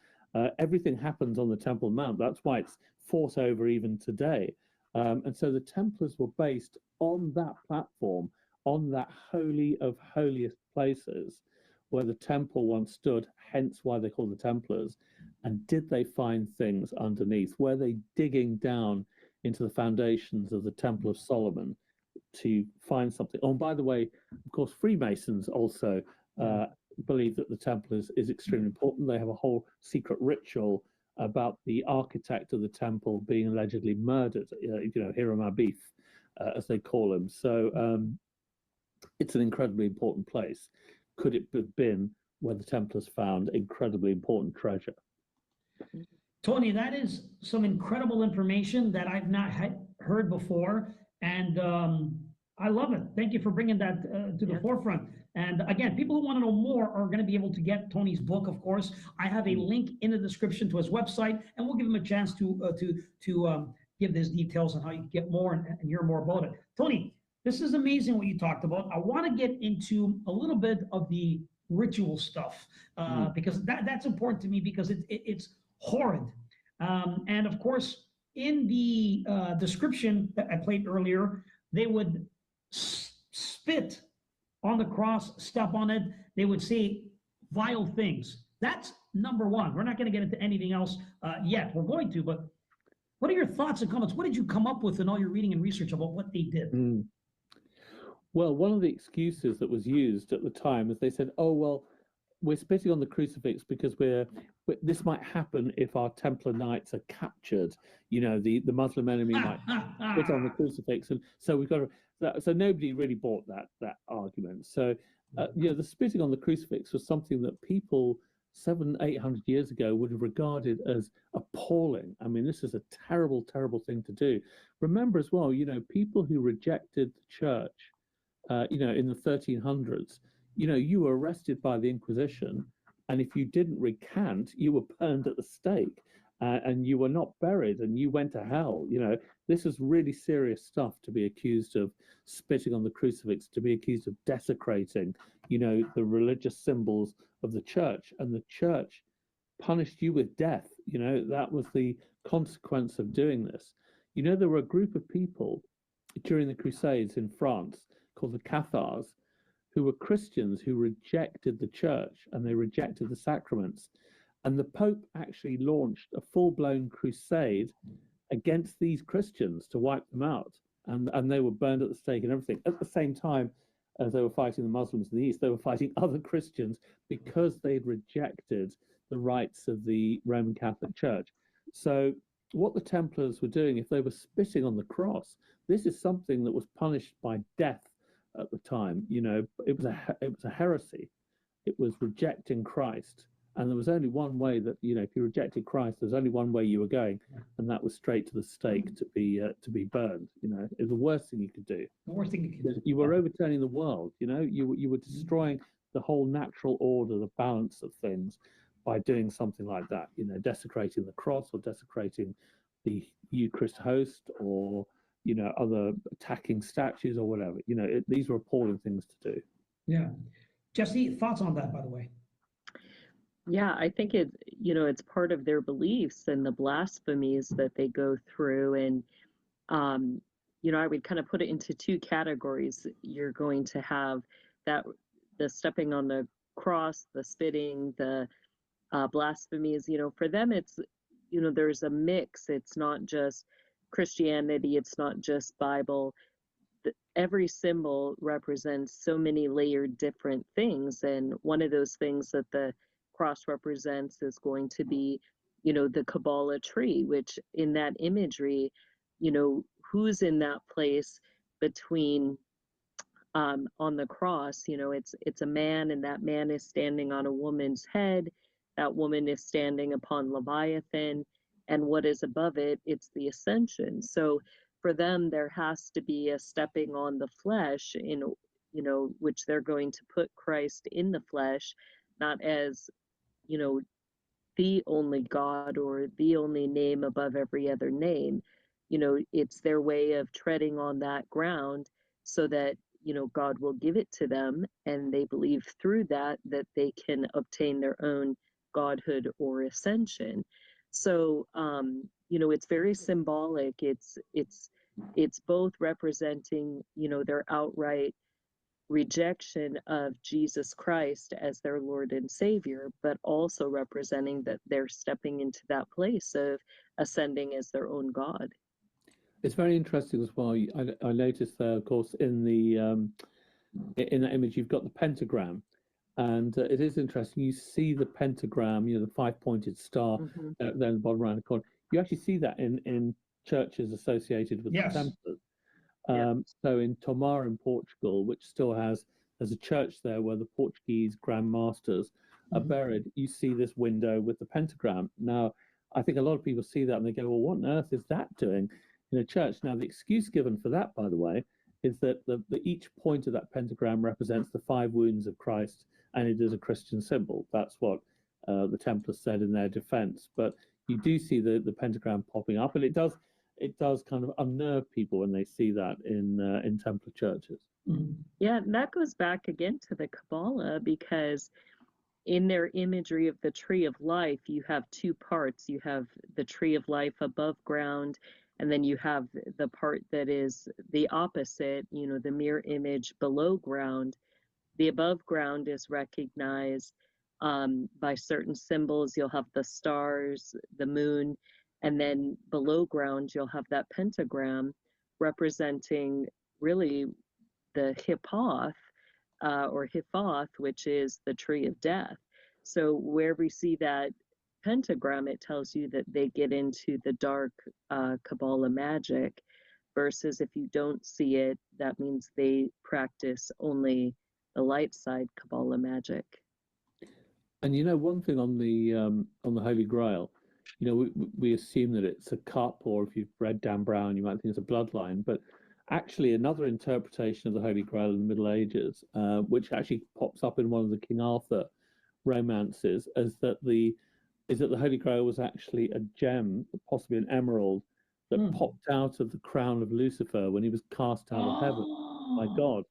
Everything happens on the Temple Mount. That's why it's fought over even today. And so the Templars were based on that platform, on that holy of holiest places where the temple once stood, hence why they're called the Templars. And did they find things underneath? Were they digging down into the foundations of the Temple of Solomon to find something? Oh, and by the way, of course, Freemasons also believe that the temple is extremely important. They have a whole secret ritual about the architect of the temple being allegedly murdered, Hiram Abif, as they call him. So it's an incredibly important place. Could it have been where the Templars found incredibly important treasure? Tony, that is some incredible information that I've not heard before. And I love it. Thank you for bringing that to the forefront. And again, people who want to know more are going to be able to get Tony's book, of course. I have a link in the description to his website, and we'll give him a chance to give his details on how you can get more and hear more about it. Tony, this is amazing what you talked about. I want to get into a little bit of the ritual stuff because that's important to me because it's horrid. And of course, in the description that I played earlier, they would spit on the cross, step on it. They would say vile things. That's number one. We're not going to get into anything else yet. We're going to, but what are your thoughts and comments? What did you come up with in all your reading and research about what they did? Well, one of the excuses that was used at the time is they said, oh, well, we're spitting on the crucifix because this might happen if our Templar Knights are captured. The Muslim enemy might spit on the crucifix, and so we've got to. So nobody really bought that argument. So the spitting on the crucifix was something that people 700-800 years ago would have regarded as appalling. I mean, this is a terrible, terrible thing to do. Remember as well, people who rejected the church, in the 1300s. You were arrested by the Inquisition, and if you didn't recant, you were burned at the stake, and you were not buried, and you went to hell. This is really serious stuff to be accused of spitting on the crucifix, to be accused of desecrating, the religious symbols of the church, and the church punished you with death. That was the consequence of doing this. There were a group of people during the Crusades in France called the Cathars, who were Christians who rejected the church and they rejected the sacraments. And the Pope actually launched a full-blown crusade against these Christians to wipe them out. And they were burned at the stake and everything. At the same time as they were fighting the Muslims in the East, they were fighting other Christians because they'd rejected the rights of the Roman Catholic Church. So what the Templars were doing, if they were spitting on the cross, this is something that was punished by death at the time. It was a heresy. It was rejecting Christ, and there was only one way that if you rejected Christ, there's only one way you were going, and that was straight to the stake to be burned. It was the worst thing you could do. The worst thing you could do. You were overturning the world. You were destroying the whole natural order, the balance of things, by doing something like that. Desecrating the cross or desecrating the Eucharist host, or other attacking statues or whatever. These were appalling things to do. Yeah. Jessie, thoughts on that, by the way? Yeah, I think it's part of their beliefs and the blasphemies that they go through. And, I would kind of put it into two categories. You're going to have the stepping on the cross, the spitting, the blasphemies. For them, it's, there's a mix. It's not just Christianity, it's not just Bible. Every symbol represents so many layered different things, and one of those things that the cross represents is going to be the Kabbalah tree, which in that imagery, who's in that place between on the cross, it's a man, and that man is standing on a woman's head, that woman is standing upon Leviathan, and what is above it, it's the ascension. So for them, there has to be a stepping on the flesh, which they're going to put Christ in the flesh, not as, the only God or the only name above every other name. It's their way of treading on that ground so that, God will give it to them, and they believe through that they can obtain their own godhood or ascension. So, it's very symbolic. It's both representing, their outright rejection of Jesus Christ as their Lord and Savior, but also representing that they're stepping into that place of ascending as their own God. It's very interesting as well. I noticed there, of course, in that image, you've got the pentagram, and it is interesting. You see the pentagram, the five-pointed star, then the bottom right of the corner. You actually see that in churches associated with the Templars. So in Tomar in Portugal, which still there's a church there where the Portuguese Grand Masters are buried. You see this window with the pentagram. Now, I think a lot of people see that and they go, well, what on earth is that doing in a church? Now, the excuse given for that, by the way, is that each point of that pentagram represents the 5 wounds of Christ, and it is a Christian symbol. That's what the Templars said in their defense. But you do see the pentagram popping up, and it does kind of unnerve people when they see that in Templar churches. Yeah, and that goes back again to the Kabbalah, because in their imagery of the tree of life, you have 2 parts. You have the tree of life above ground, and then you have the part that is the opposite, the mirror image below ground. The above ground is recognized by certain symbols. You'll have the stars, the moon, and then below ground, you'll have that pentagram representing really the Hippoth, or Hippoth, which is the tree of death. So wherever you see that pentagram, it tells you that they get into the dark Kabbalah magic, versus if you don't see it, that means they practice only the light side Kabbalah magic. And one thing on the Holy Grail, we assume that it's a cup, or if you've read Dan Brown, you might think it's a bloodline. But actually, another interpretation of the Holy Grail in the Middle Ages, which actually pops up in one of the King Arthur romances, is that the Holy Grail was actually a gem, possibly an emerald, that popped out of the crown of Lucifer when he was cast out of heaven by God,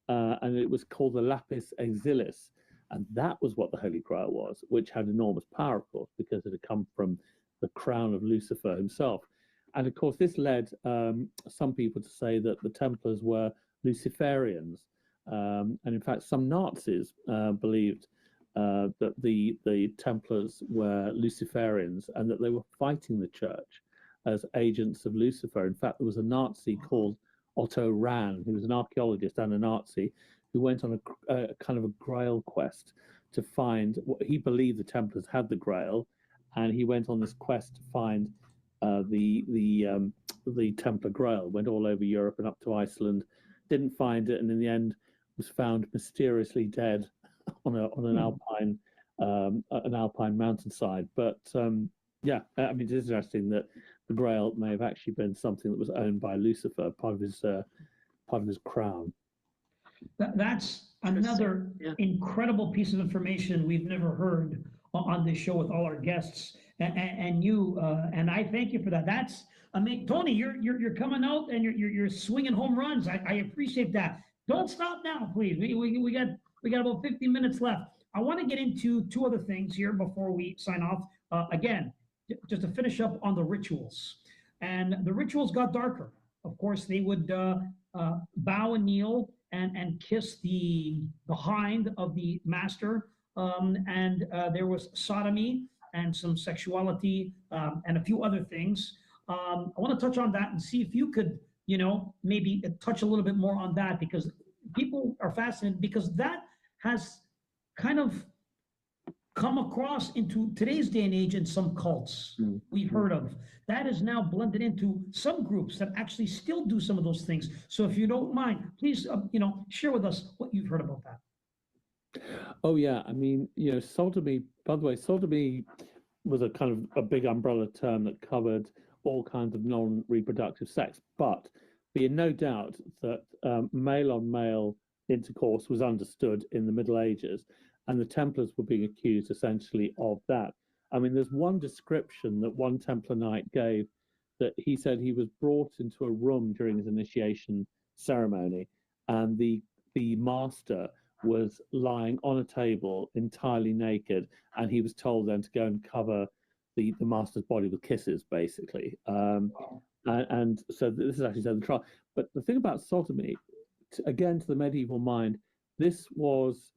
and it was called the lapis exilis. And that was what the Holy Grail was, which had enormous power, of course, because it had come from the crown of Lucifer himself. And of course, this led some people to say that the Templars were Luciferians. And in fact, some Nazis believed that the Templars were Luciferians and that they were fighting the church as agents of Lucifer. In fact, there was a Nazi called Otto Rahn, who was an archaeologist and a Nazi, who went on a kind of a Grail quest to find what he believed the Templars had, the Grail, and he went on this quest to find the Templar Grail. Went all over Europe and up to Iceland, didn't find it, and in the end was found mysteriously dead on an alpine mountainside. But yeah, I mean, it's interesting that the Grail may have actually been something that was owned by Lucifer, part of his crown. That's another incredible piece of information we've never heard on this show with all our guests, and you, and I thank you for that. That's, I mean, Tony, you're coming out and you're swinging home runs. I appreciate that. Don't stop now, please. We got about 15 minutes left. I want to get into 2 other things here before we sign off. Again, just to finish up on the rituals, and the rituals got darker. Of course, they would bow and kneel and kiss the hind of the master, and there was sodomy and some sexuality, and a few other things. I want to touch on that and see if you could, maybe touch a little bit more on that, because people are fascinated, because that has kind of come across into today's day and age in some cults we've heard of. That is now blended into some groups that actually still do some of those things. So if you don't mind, please, share with us what you've heard about that. Oh yeah, I mean, sodomy. By the way, sodomy was a kind of a big umbrella term that covered all kinds of non-reproductive sex. But be in no doubt that male-on-male intercourse was understood in the Middle Ages, and the Templars were being accused essentially of that. I mean, there's one description that one Templar knight gave, that he said he was brought into a room during his initiation ceremony, and the master was lying on a table entirely naked, and he was told then to go and cover the master's body with kisses, basically. And so this is actually said in the trial. But the thing about sodomy, again, to the medieval mind, this was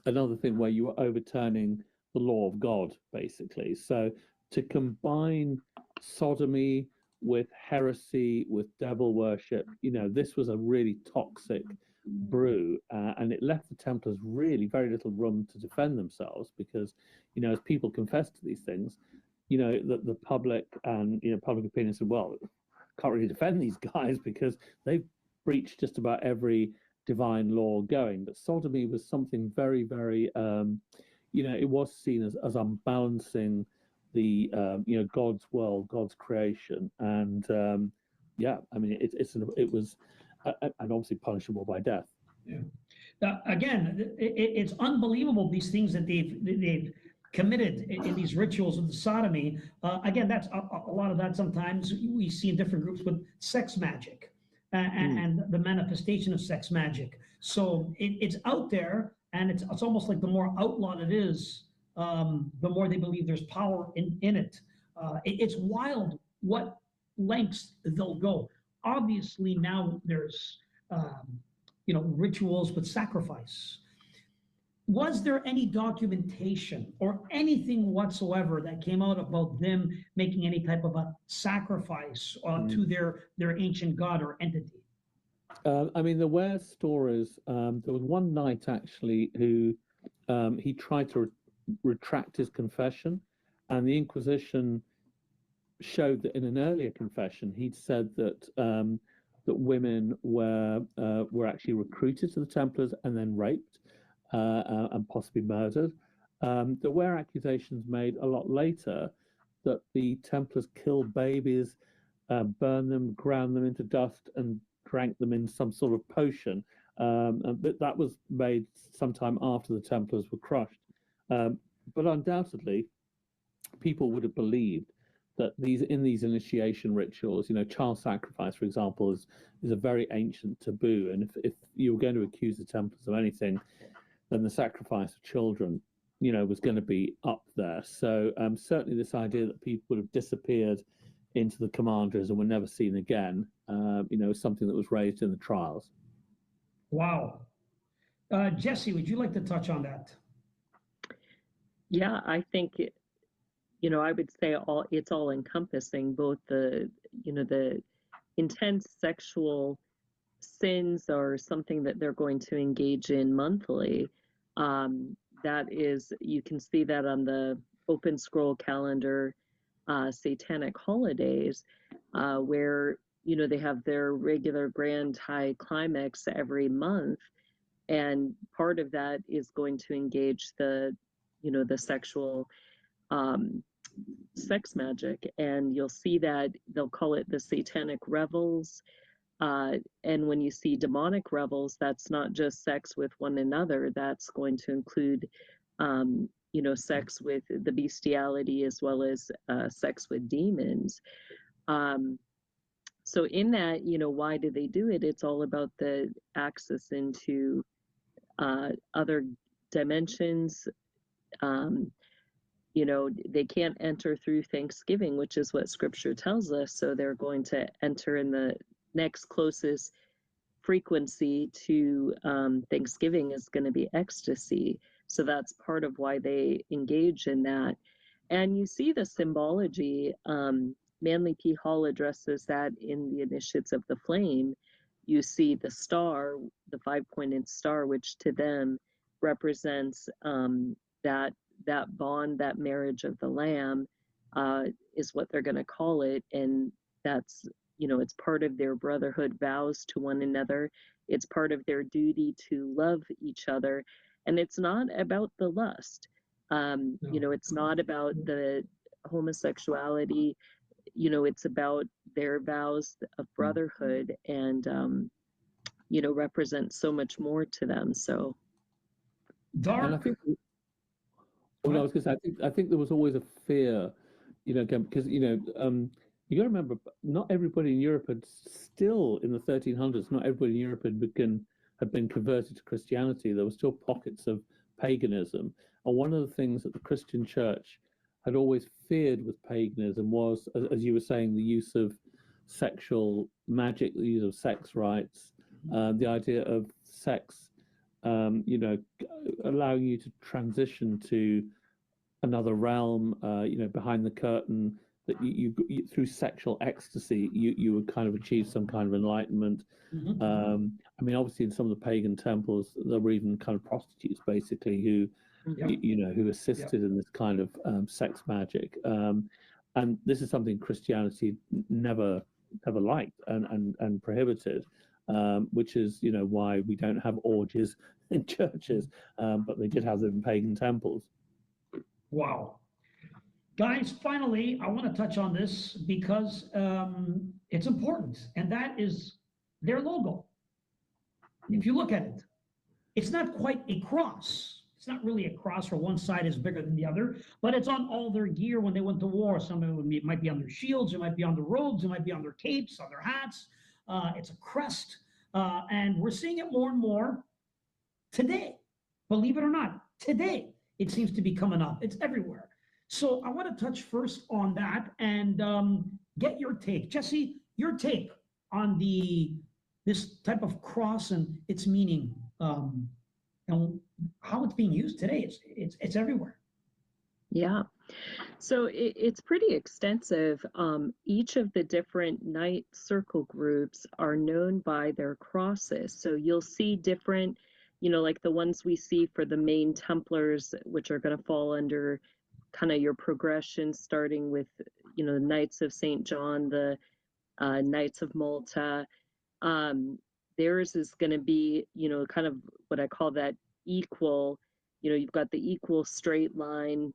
another thing where you were overturning the law of God, basically. So to combine sodomy with heresy, with devil worship, this was a really toxic brew, and it left the Templars really very little room to defend themselves, because, as people confessed to these things, the public and public opinion said, well, can't really defend these guys because they've breached just about every divine law going. But sodomy was something very, very, it was seen as unbalancing the God's world, God's creation, and it was and obviously punishable by death. Yeah. Again, it's unbelievable, these things that they've committed in these rituals of the sodomy. Again, that's a lot of that. Sometimes we see in different groups with sex magic and the manifestation of sex magic. So it's out there, and it's almost like the more outlawed it is, the more they believe there's power in it. It's wild what lengths they'll go. Obviously, now there's rituals with sacrifice. Was there any documentation or anything whatsoever that came out about them making any type of a sacrifice to their ancient god or entity? There were stories. There was one knight actually who he tried to retract his confession, and the Inquisition showed that in an earlier confession he'd said that that women were actually recruited to the Templars and then raped and possibly murdered. There were accusations made a lot later that the Templars killed babies, burned them, ground them into dust, and drank them in some sort of potion. And that was made sometime after the Templars were crushed. But undoubtedly, people would have believed that in these initiation rituals, child sacrifice, for example, is a very ancient taboo. And if you were going to accuse the Templars of anything, then the sacrifice of children, was going to be up there. So certainly this idea that people would have disappeared into the commanders and were never seen again, is something that was raised in the trials. Wow. Jessie, would you like to touch on that? Yeah, I think I would say it's all encompassing, both the intense sexual sins are something that they're going to engage in monthly. That is, you can see that on the open scroll calendar, satanic holidays, where they have their regular grand high climax every month, and part of that is going to engage the sexual sex magic, and you'll see that they'll call it the satanic revels. And when you see demonic revels, that's not just sex with one another, that's going to include sex with the bestiality as well as sex with demons. So in that, why do they do it? It's all about the access into other dimensions. They can't enter through Thanksgiving, which is what Scripture tells us. So they're going to enter in the next closest frequency to Thanksgiving is going to be ecstasy. So that's part of why they engage in that. And you see the symbology. Manly P. Hall addresses that in the Initiates of the Flame. You see the star, the 5-pointed star, which to them represents that bond, that marriage of the Lamb, is what they're going to call it. And that's, it's part of their brotherhood vows to one another. It's part of their duty to love each other. And it's not about the lust. It's not about the homosexuality. It's about their vows of brotherhood, and, represent so much more to them. So, Dark. And I think, I was going to say, I think there was always a fear, again, because you got to remember, not everybody in Europe had still in the 1300s. Not everybody in Europe had been converted to Christianity. There were still pockets of paganism, and one of the things that the Christian Church had always feared with paganism was, as you were saying, the use of sexual magic, the use of sex rites, the idea of sex, allowing you to transition to another realm, behind the curtain, that you through sexual ecstasy, you would kind of achieve some kind of enlightenment. I mean, obviously, in some of the pagan temples, there were even kind of prostitutes, basically, who, who assisted in this kind of sex magic. And this is something Christianity never liked and prohibited, which is, why we don't have orgies in churches, but they did have them in pagan temples. Wow. Guys, finally, I want to touch on this because it's important, and that is their logo. If you look at it, it's not quite a cross. It's not really a cross where one side is bigger than the other, but it's on all their gear when they went to war. Some of it might be on their shields, it might be on their robes, it might be on their capes, on their hats. It's a crest, and we're seeing it more and more today. Believe it or not, today it seems to be coming up. It's everywhere. So I want to touch first on that and get your take. Jesse, your take on this type of cross and its meaning, and how it's being used today. It's everywhere. Yeah. So it's pretty extensive. Each of the different Knight Circle groups are known by their crosses. So you'll see different, like the ones we see for the main Templars, which are going to fall under kind of your progression, starting with, the Knights of St. John, the Knights of Malta. Theirs is going to be, kind of what I call that equal, you've got the equal straight line,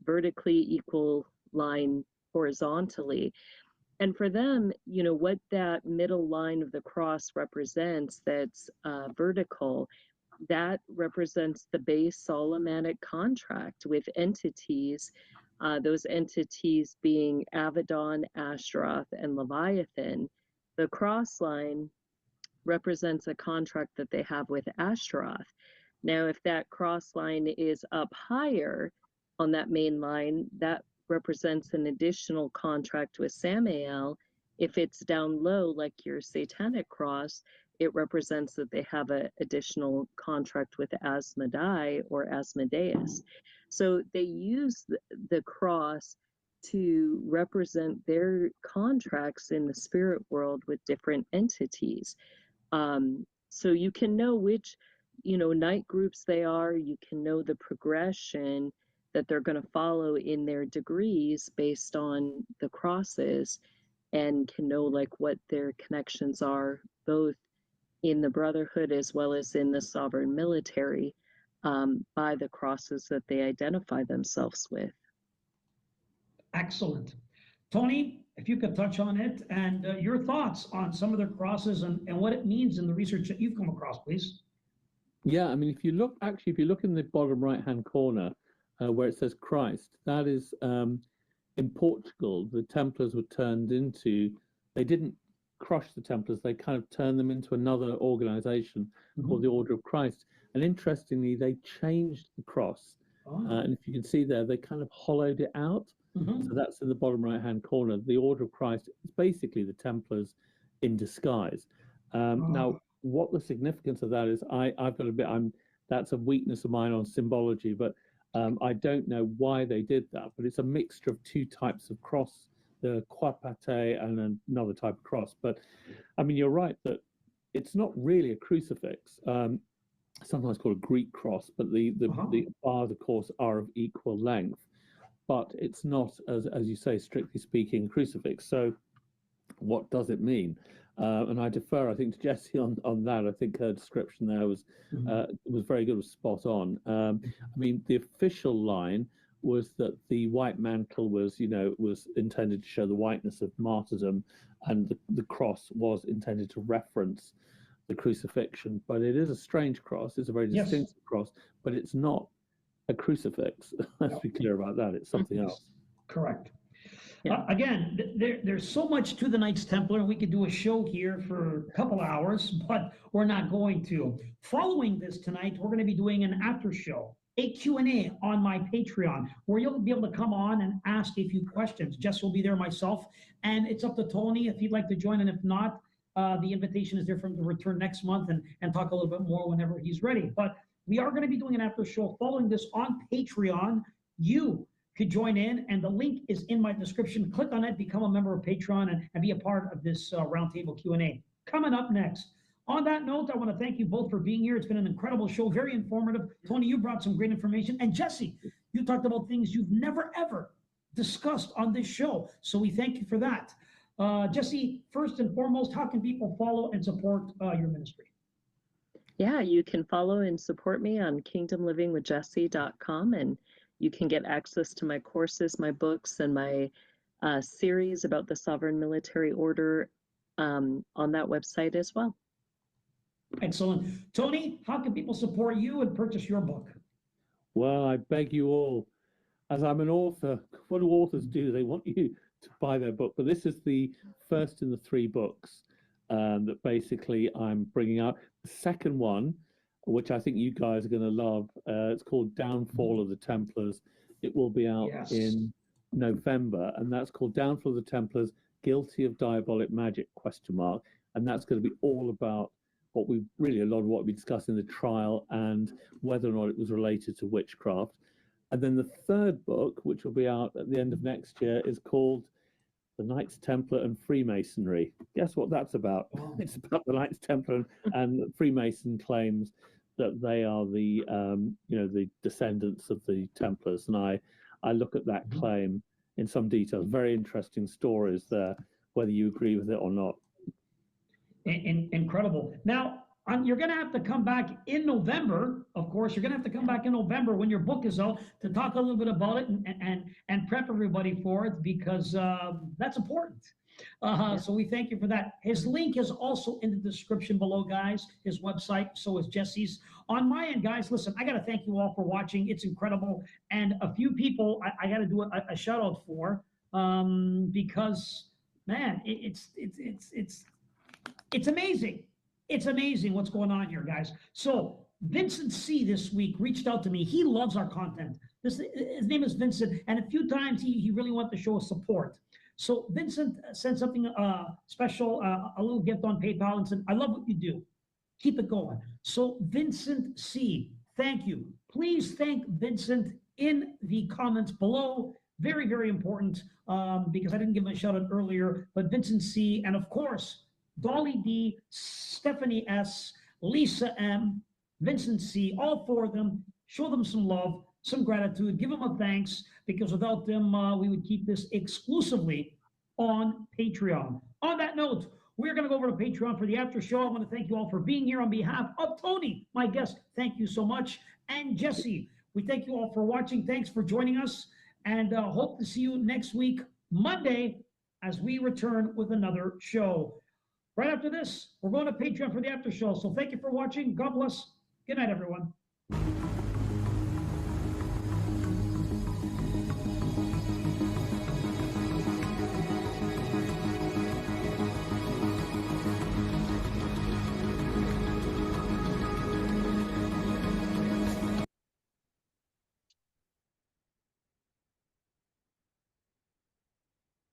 vertically equal line horizontally. And for them, what that middle line of the cross represents, that's vertical, that represents the base Solomonic contract with entities, those entities being Abaddon, Ashtaroth, and Leviathan. The cross line represents a contract that they have with Ashtaroth. Now, if that cross line is up higher on that main line, that represents an additional contract with Samael. If it's down low, like your Satanic cross, it represents that they have an additional contract with Asmodai or Asmodeus. So they use the cross to represent their contracts in the spirit world with different entities. So you can know which, Knight groups they are. You can know the progression that they're going to follow in their degrees based on the crosses, and can know like what their connections are, both in the Brotherhood as well as in the sovereign military, by the crosses that they identify themselves with. Excellent. Tony, if you could touch on it and your thoughts on some of their crosses and what it means in the research that you've come across, please. Yeah, I mean, if you look in the bottom right-hand corner where it says Christ, that is in Portugal, the Templars were turned into, they didn't crush the Templars, they kind of turned them into another organization called the Order of Christ. And interestingly, they changed the cross. And if you can see there, they kind of hollowed it out. So that's in the bottom right-hand corner. The Order of Christ is basically the Templars in disguise. Now, what the significance of that is, I've got a bit, that's a weakness of mine on symbology, but I don't know why they did that, but it's a mixture of two types of cross, the quapate and another type of cross. But I mean, you're right that it's not really a crucifix, sometimes called a Greek cross, but the bars, of course, are of equal length, but it's not, as you say, strictly speaking, a crucifix. So what does it mean? And I defer, I think, to Jessie on that. I think her description there was very good, was spot on. I mean, the official line was that the white mantle was intended to show the whiteness of martyrdom, and the cross was intended to reference the crucifixion. But it is a strange cross. It's a very distinctive cross, but it's not a crucifix. Let's be clear about that. It's something else. Correct. Yeah. Again, there's so much to the Knights Templar. We could do a show here for a couple hours, but we're not going to. Following this tonight, we're going to be doing an after show, a Q&A on my Patreon, where you'll be able to come on and ask a few questions. Jess will be there, myself, and it's up to Tony if he'd like to join, and if not, the invitation is there for him to return next month and talk a little bit more whenever he's ready. But we are going to be doing an after show following this on Patreon. You could join in, and the link is in my description. Click on it, become a member of Patreon, and be a part of this roundtable Q&A. Coming up next. On that note, I want to thank you both for being here. It's been an incredible show, very informative. Tony, you brought some great information. And Jesse, you talked about things you've never, ever discussed on this show. So we thank you for that. Jesse, first and foremost, how can people follow and support your ministry? Yeah, you can follow and support me on kingdomlivingwithjessie.com, and you can get access to my courses, my books, and my series about the Sovereign Military Order on that website as well. Excellent. Tony, how can people support you and purchase your book? Well, I beg you all, as I'm an author, what do authors do? They want you to buy their book, but this is the first in the 3 books that basically I'm bringing out. The second one, which I think you guys are going to love, it's called Downfall of the Templars. It will be out in November, and that's called Downfall of the Templars, Guilty of Diabolic Magic, ? And that's going to be all about a lot of what we discussed in the trial and whether or not it was related to witchcraft. And then the third book, which will be out at the end of next year, is called The Knights Templar and Freemasonry. Guess what that's about? It's about the Knights Templar and Freemason claims that they are the the descendants of the Templars. And I look at that claim in some detail. Very interesting stories there, whether you agree with it or not. Incredible. Now, you're going to have to come back in November. Of course, you're going to have to come back in November when your book is out to talk a little bit about it and prep everybody for it, because that's important. So we thank you for that. His link is also in the description below, guys. His website, so is Jesse's. On my end, guys, listen, I got to thank you all for watching. It's incredible. And a few people I got to do a shout out for, because, man, it's amazing. It's amazing what's going on here, guys. So Vincent C. this week reached out to me. He loves our content. His name is Vincent, and a few times he really wanted to show us support. So Vincent sent something special, a little gift on PayPal, and said, I love what you do. Keep it going. So Vincent C., thank you. Please thank Vincent in the comments below. Very, very important, because I didn't give him a shout out earlier, but Vincent C., and of course, Dolly D., Stephanie S., Lisa M., Vincent C., all 4 of them. Show them some love, some gratitude, give them a thanks, because without them, we would keep this exclusively on Patreon. On that note, we're going to go over to Patreon for the after show. I want to thank you all for being here on behalf of Tony, my guest. Thank you so much. And Jesse, we thank you all for watching. Thanks for joining us, and hope to see you next week, Monday, as we return with another show. Right after this, we're going to Patreon for the after show. So thank you for watching. God bless. Good night, everyone.